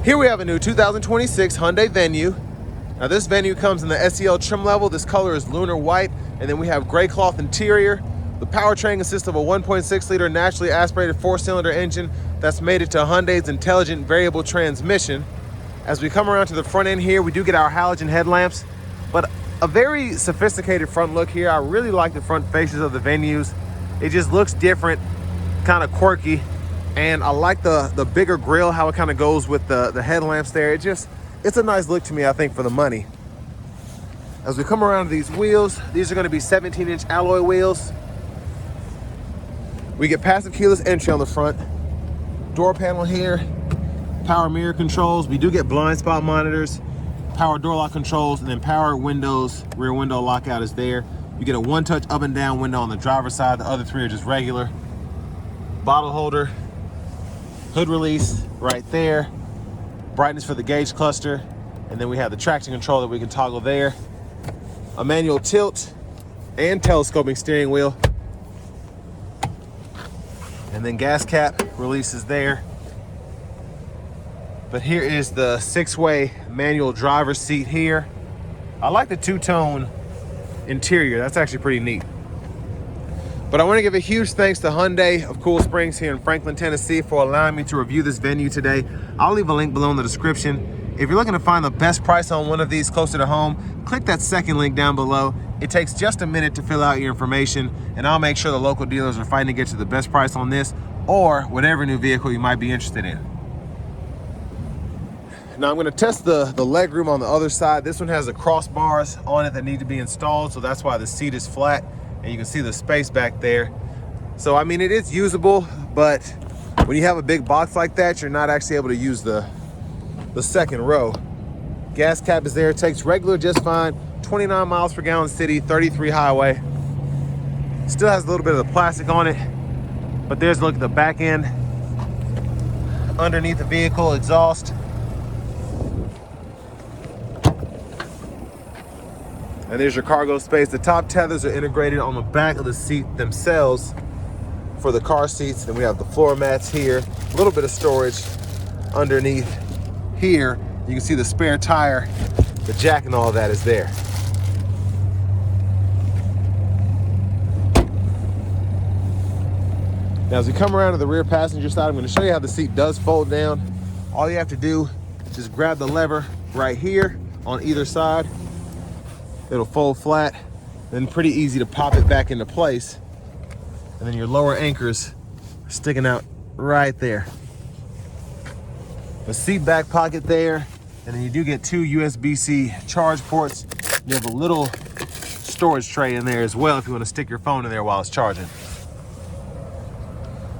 Here we have a new 2026 Hyundai Venue. Now this Venue comes in the SEL trim level. This color is lunar white, and then we have gray cloth interior. The powertrain consists of a 1.6 liter naturally aspirated 4-cylinder engine that's mated to Hyundai's intelligent variable transmission. As we come around to the front end here, we do get our halogen headlamps, but a very sophisticated front look here. I really like the front faces of the Venues. It just looks different, kind of quirky. And I like the bigger grille, how it kind of goes with the headlamps there. It's a nice look to me, I think, for the money. As we come around to these wheels, these are going to be 17-inch alloy wheels. We get passive keyless entry on the front. Door panel here, power mirror controls. We do get blind spot monitors, power door lock controls, and then power windows, rear window lockout is there. You get a one-touch up and down window on the driver's side. The other three are just regular. Bottle holder, hood release right there, brightness for the gauge cluster, and then we have the traction control that we can toggle there, a manual tilt and telescoping steering wheel, and then gas cap releases there. But here is the 6-way manual driver's seat here. I like the two-tone interior. That's actually pretty neat. But I want to give a huge thanks to Hyundai of Cool Springs here in Franklin, Tennessee for allowing me to review this Venue today. I'll leave a link below in the description. If you're looking to find the best price on one of these closer to home, click that second link down below. It takes just a minute to fill out your information, and I'll make sure the local dealers are fighting to get you the best price on this or whatever new vehicle you might be interested in. Now I'm going to test the leg room on the other side. This one has the crossbars on it that need to be installed, so that's why the seat is flat. And you can see the space back there. So, I mean, it is usable, but when you have a big box like that, you're not actually able to use the second row. Gas cap is there, it takes regular just fine. 29 miles per gallon city, 33 highway. Still has a little bit of the plastic on it, but there's a look at the back end. Underneath the vehicle, exhaust. And there's your cargo space. The top tethers are integrated on the back of the seat themselves for the car seats. Then we have the floor mats here. A little bit of storage underneath here. You can see the spare tire, the jack and all of that is there. Now as we come around to the rear passenger side, I'm going to show you how the seat does fold down. All you have to do is just grab the lever right here on either side. It'll fold flat, then pretty easy to pop it back into place. And then your lower anchors are sticking out right there. The seat back pocket there, and then you do get 2 USB-C charge ports. You have a little storage tray in there as well if you want to stick your phone in there while it's charging.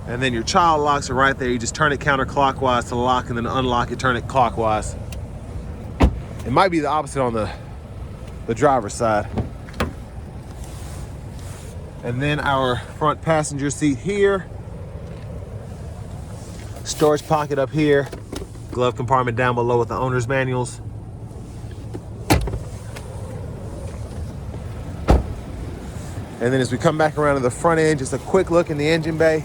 And then your child locks are right there. You just turn it counterclockwise to lock and then unlock it, turn it clockwise. It might be the opposite on the driver's side. And then our front passenger seat here. Storage pocket up here. Glove compartment down below with the owner's manuals. And then as we come back around to the front end, just a quick look in the engine bay.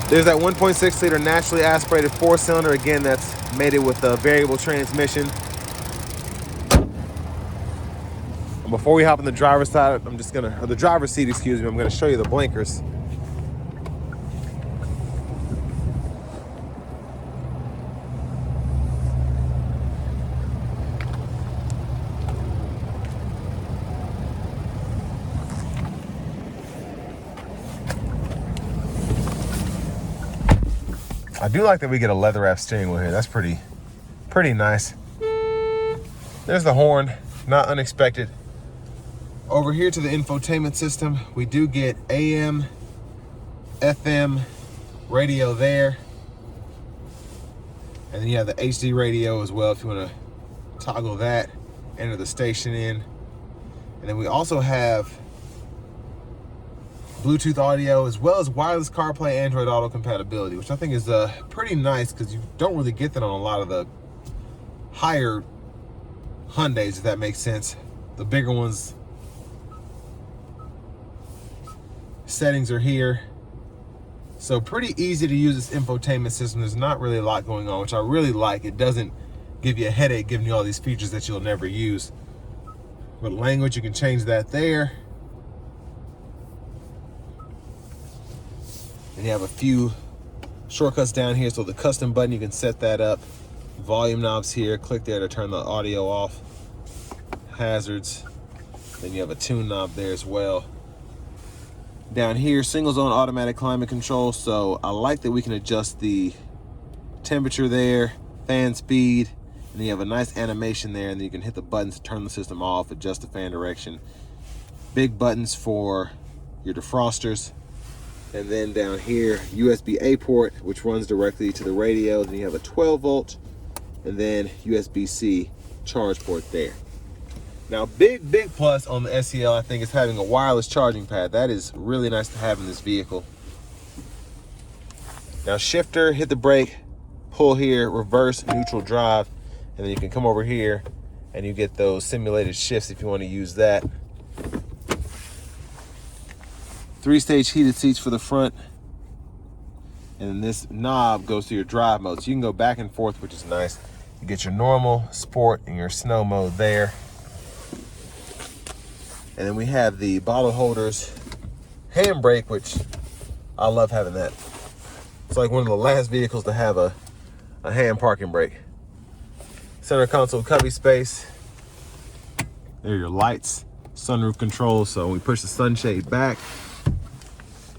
There's that 1.6 liter naturally aspirated 4-cylinder. Again, that's mated with a variable transmission. And before we hop on the driver's side, or the driver's seat, excuse me, I'm gonna show you the blinkers. I do like that we get a leather wrap steering wheel here. That's pretty nice. There's the horn, not unexpected. Over here to the infotainment system, we do get AM, FM radio there. And then you have the HD radio as well if you want to toggle that, enter the station in. And then we also have Bluetooth audio, as well as wireless CarPlay, Android Auto compatibility, which I think is pretty nice because you don't really get that on a lot of the higher Hyundais, if that makes sense. The bigger ones, settings are here. So pretty easy to use this infotainment system. There's not really a lot going on, which I really like. It doesn't give you a headache giving you all these features that you'll never use. With language, you can change that there. And you have a few shortcuts down here. So the custom button, you can set that up. Volume knobs here, click there to turn the audio off. Hazards. Then you have a tune knob there as well. Down here, single zone automatic climate control. So I like that we can adjust the temperature there, fan speed, and then you have a nice animation there, and then you can hit the buttons to turn the system off, adjust the fan direction. Big buttons for your defrosters. And then down here, USB-A port, which runs directly to the radio. Then you have a 12 volt, and then USB-C charge port there. Now, big plus on the SEL, I think, is having a wireless charging pad. That is really nice to have in this vehicle. Now, shifter, hit the brake, pull here, reverse, neutral drive, and then you can come over here and you get those simulated shifts if you want to use that. 3-stage heated seats for the front. And then this knob goes to your drive mode. So you can go back and forth, which is nice. You get your normal, sport, and your snow mode there. And then we have the bottle holders, handbrake, which I love having that. It's like one of the last vehicles to have a hand parking brake. Center console cubby space. There are your lights, sunroof controls. So when we push the sunshade back,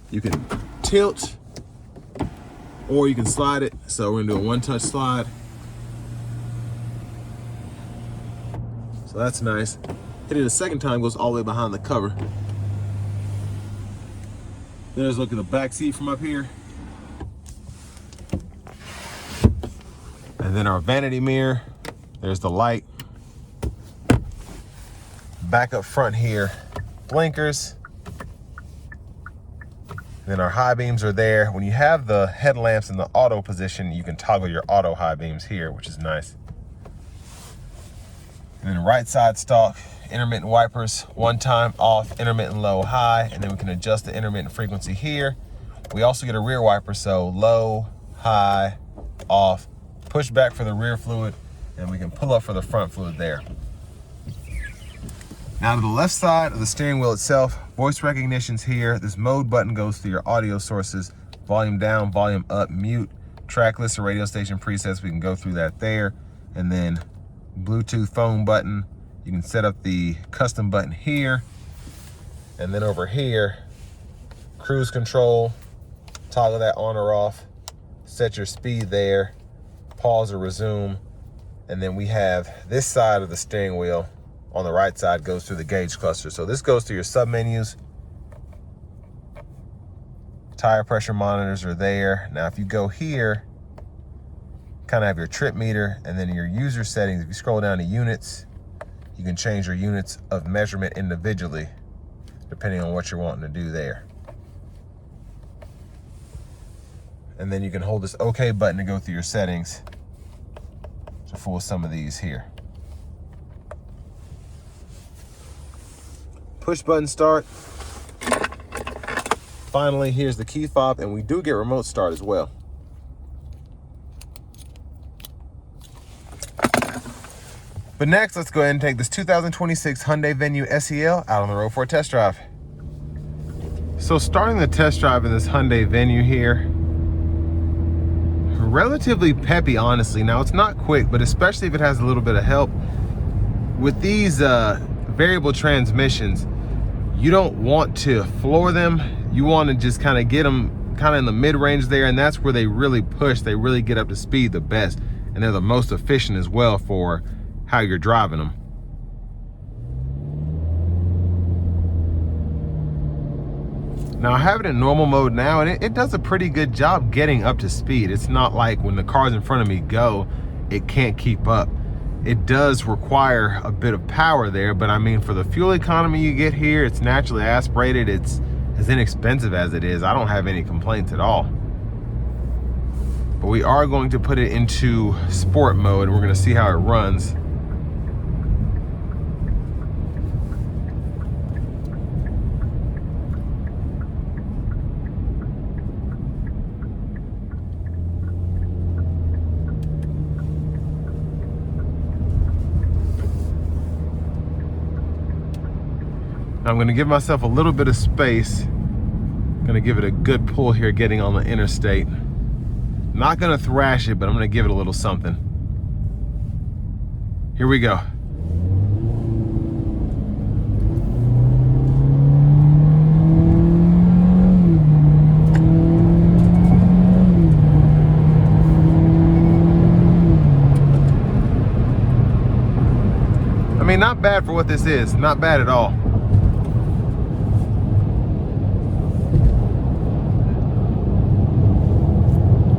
you can tilt or you can slide it. So we're gonna do a one-touch slide. So that's nice. Hit it a second time, goes all the way behind the cover. There's a look at the back seat from up here. And then our vanity mirror. There's the light. Back up front here, blinkers. Then our high beams are there. When you have the headlamps in the auto position, you can toggle your auto high beams here, which is nice. And then right side stalk, intermittent wipers, one time off, intermittent low, high, and then we can adjust the intermittent frequency here. We also get a rear wiper, so low, high, off, push back for the rear fluid, and we can pull up for the front fluid there. Now to the left side of the steering wheel itself, voice recognition's here. This mode button goes to your audio sources, volume down, volume up, mute, track list, or radio station presets. We can go through that there. And then Bluetooth phone button. You can set up the custom button here. And then over here, cruise control, toggle that on or off, set your speed there, pause or resume. And then we have this side of the steering wheel on the right side goes through the gauge cluster. So this goes to your sub menus. Tire pressure monitors are there. Now if you go here, kind of have your trip meter, and then your user settings. If you scroll down to units, you can change your units of measurement individually, depending on what you're wanting to do there. And then you can hold this OK button to go through your settings to fool some of these here. Push button start. Finally, here's the key fob, and we do get remote start as well. But next, let's go ahead and take this 2026 Hyundai Venue SEL out on the road for a test drive. So starting the test drive in this Hyundai Venue here, relatively peppy, honestly. Now it's not quick, but especially if it has a little bit of help. With these variable transmissions, you don't want to floor them. You want to just kind of get them kind of in the mid-range there, and that's where they really push. They really get up to speed the best, and they're the most efficient as well for how you're driving them. Now I have it in normal mode now, and it does a pretty good job getting up to speed. It's not like when the cars in front of me go, it can't keep up. It does require a bit of power there, but I mean, for the fuel economy you get here, it's naturally aspirated, it's as inexpensive as it is. I don't have any complaints at all. But we are going to put it into sport mode, and we're going to see how it runs. I'm gonna give myself a little bit of space. Gonna give it a good pull here getting on the interstate. Not gonna thrash it, but I'm gonna give it a little something. Here we go. I mean, not bad for what this is. Not bad at all.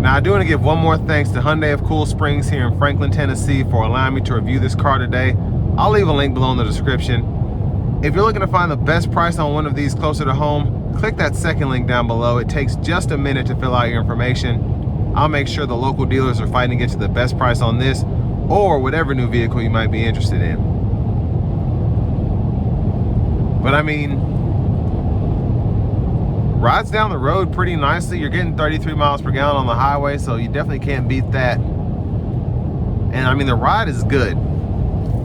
Now, I do want to give one more thanks to Hyundai of Cool Springs here in Franklin, Tennessee for allowing me to review this car today. I'll leave a link below in the description. If you're looking to find the best price on one of these closer to home, click that second link down below. It takes just a minute to fill out your information. I'll make sure the local dealers are fighting to get to the best price on this or whatever new vehicle you might be interested in. But I mean, rides down the road pretty nicely. You're getting 33 miles per gallon on the highway, so you definitely can't beat that. And I mean, the ride is good.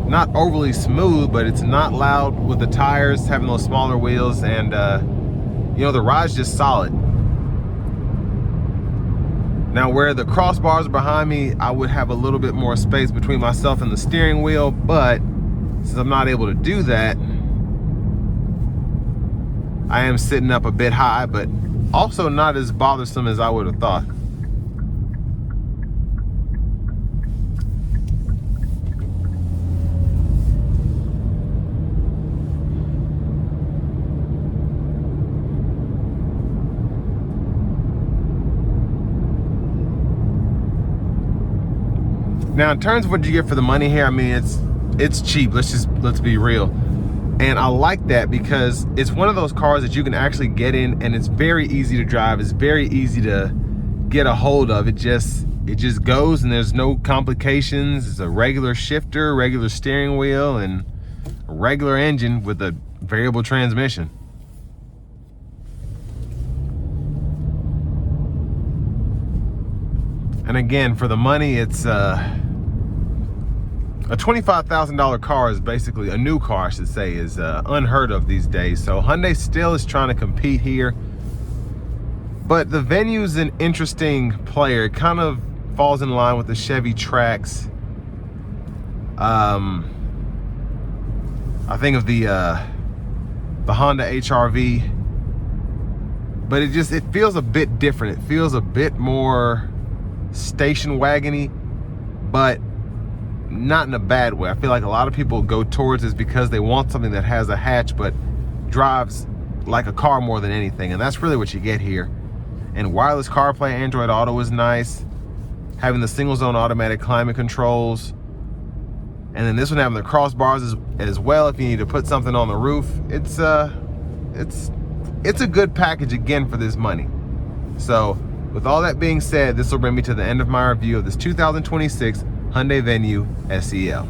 Not overly smooth, but it's not loud with the tires, having those smaller wheels, and you know, the ride's just solid. Now, where the crossbars are behind me, I would have a little bit more space between myself and the steering wheel, but since I'm not able to do that, I am sitting up a bit high, but also not as bothersome as I would have thought. Now, in terms of what you get for the money here, I mean, it's cheap. Let's be real. And I like that because it's one of those cars that you can actually get in and it's very easy to drive. It's very easy to get a hold of. It just goes and there's no complications. It's a regular shifter, regular steering wheel, and a regular engine with a variable transmission. And again, for the money, it's a $25,000 car is basically, a new car I should say, is unheard of these days. So Hyundai still is trying to compete here. But the Venue's an interesting player. It kind of falls in line with the Chevy Trax. I think of the Honda HR-V. But it feels a bit different. It feels a bit more station wagony, but not in a bad way. I feel like a lot of people go towards this because they want something that has a hatch but drives like a car more than anything, and that's really what you get here. And wireless CarPlay, Android Auto is nice. Having the single zone automatic climate controls, and then this one having the crossbars as well if you need to put something on the roof. It's a good package again for this money. So with all that being said, this will bring me to the end of my review of this 2026 Hyundai Venue SEL.